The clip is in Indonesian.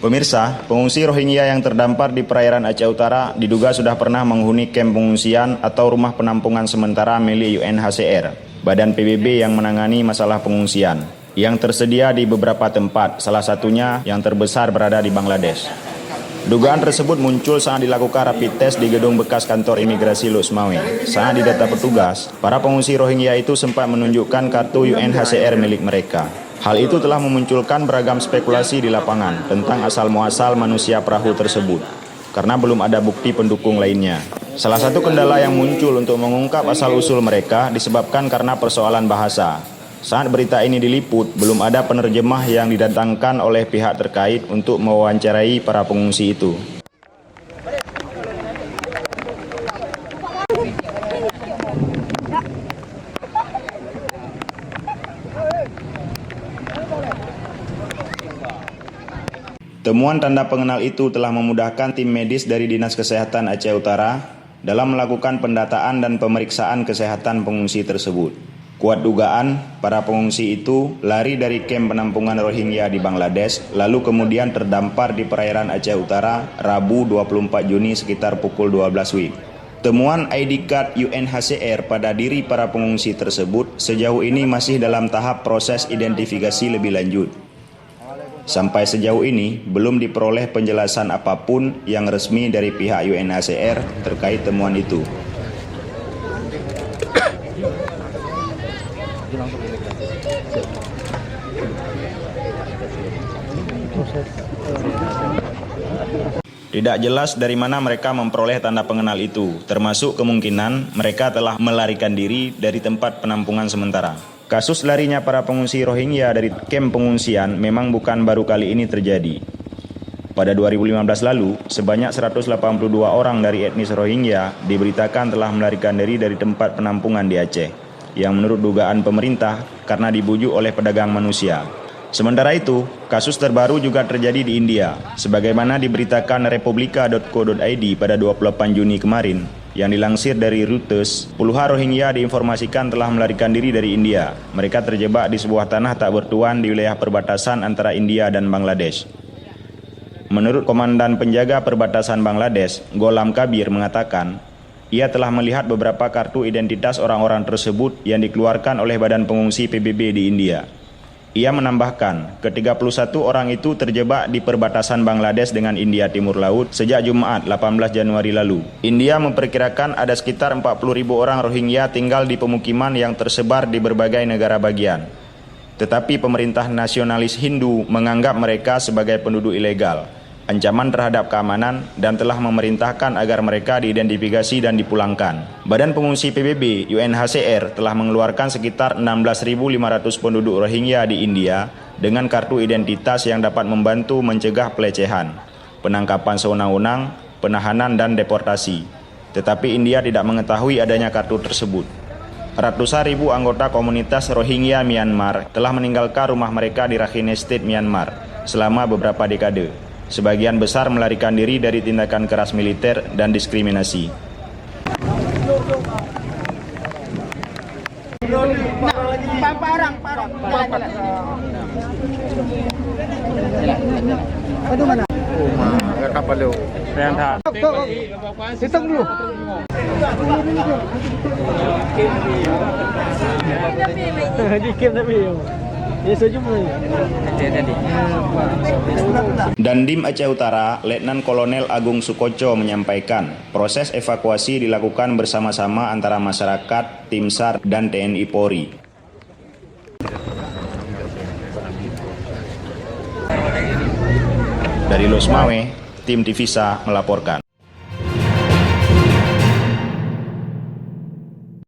Pemirsa, pengungsi Rohingya yang terdampar di perairan Aceh Utara diduga sudah pernah menghuni kamp pengungsian atau rumah penampungan sementara milik UNHCR, Badan PBB yang menangani masalah pengungsian, yang tersedia di beberapa tempat, salah satunya yang terbesar berada di Bangladesh. Dugaan tersebut muncul saat dilakukan rapid test di gedung bekas kantor imigrasi Losmawe. Saat didata petugas, para pengungsi Rohingya itu sempat menunjukkan kartu UNHCR milik mereka. Hal itu telah memunculkan beragam spekulasi di lapangan tentang asal-muasal manusia perahu tersebut, karena belum ada bukti pendukung lainnya. Salah satu kendala yang muncul untuk mengungkap asal-usul mereka disebabkan karena persoalan bahasa. Saat berita ini diliput, belum ada penerjemah yang didatangkan oleh pihak terkait untuk mewawancarai para pengungsi itu. Temuan tanda pengenal itu telah memudahkan tim medis dari Dinas Kesehatan Aceh Utara dalam melakukan pendataan dan pemeriksaan kesehatan pengungsi tersebut. Kuat dugaan, para pengungsi itu lari dari kamp penampungan Rohingya di Bangladesh, lalu kemudian terdampar di perairan Aceh Utara Rabu 24 Juni sekitar pukul 12 WIB. Temuan ID card UNHCR pada diri para pengungsi tersebut sejauh ini masih dalam tahap proses identifikasi lebih lanjut. Sampai sejauh ini, belum diperoleh penjelasan apapun yang resmi dari pihak UNHCR terkait temuan itu. Tidak jelas dari mana mereka memperoleh tanda pengenal itu, termasuk kemungkinan mereka telah melarikan diri dari tempat penampungan sementara. Kasus larinya para pengungsi Rohingya dari kamp pengungsian memang bukan baru kali ini terjadi. Pada 2015 lalu, sebanyak 182 orang dari etnis Rohingya diberitakan telah melarikan diri dari tempat penampungan di Aceh, yang menurut dugaan pemerintah karena dibujuk oleh pedagang manusia. Sementara itu, kasus terbaru juga terjadi di India, sebagaimana diberitakan republika.co.id pada 28 Juni kemarin, yang dilansir dari Reuters. Puluhan Rohingya diinformasikan telah melarikan diri dari India. Mereka terjebak di sebuah tanah tak bertuan di wilayah perbatasan antara India dan Bangladesh. Menurut Komandan Penjaga Perbatasan Bangladesh, Gholam Kabir mengatakan, ia telah melihat beberapa kartu identitas orang-orang tersebut yang dikeluarkan oleh Badan Pengungsi PBB di India. Ia menambahkan, ke-31 orang itu terjebak di perbatasan Bangladesh dengan India Timur Laut sejak Jumat 18 Januari lalu. India memperkirakan ada sekitar 40.000 orang Rohingya tinggal di pemukiman yang tersebar di berbagai negara bagian. Tetapi pemerintah nasionalis Hindu menganggap mereka sebagai penduduk ilegal, ancaman terhadap keamanan, dan telah memerintahkan agar mereka diidentifikasi dan dipulangkan. Badan Pengungsi PBB UNHCR telah mengeluarkan sekitar 16.500 penduduk Rohingya di India dengan kartu identitas yang dapat membantu mencegah pelecehan, penangkapan sewenang-wenang, penahanan, dan deportasi. Tetapi India tidak mengetahui adanya kartu tersebut. Ratusan ribu anggota komunitas Rohingya Myanmar telah meninggalkan rumah mereka di Rakhine State, Myanmar selama beberapa dekade. Sebagian besar melarikan diri dari tindakan keras militer dan diskriminasi. Dandim Aceh Utara, Letnan Kolonel Agung Sukoco menyampaikan, proses evakuasi dilakukan bersama-sama antara masyarakat, tim SAR, dan TNI Polri. Dari Losmawe, tim Divisa melaporkan.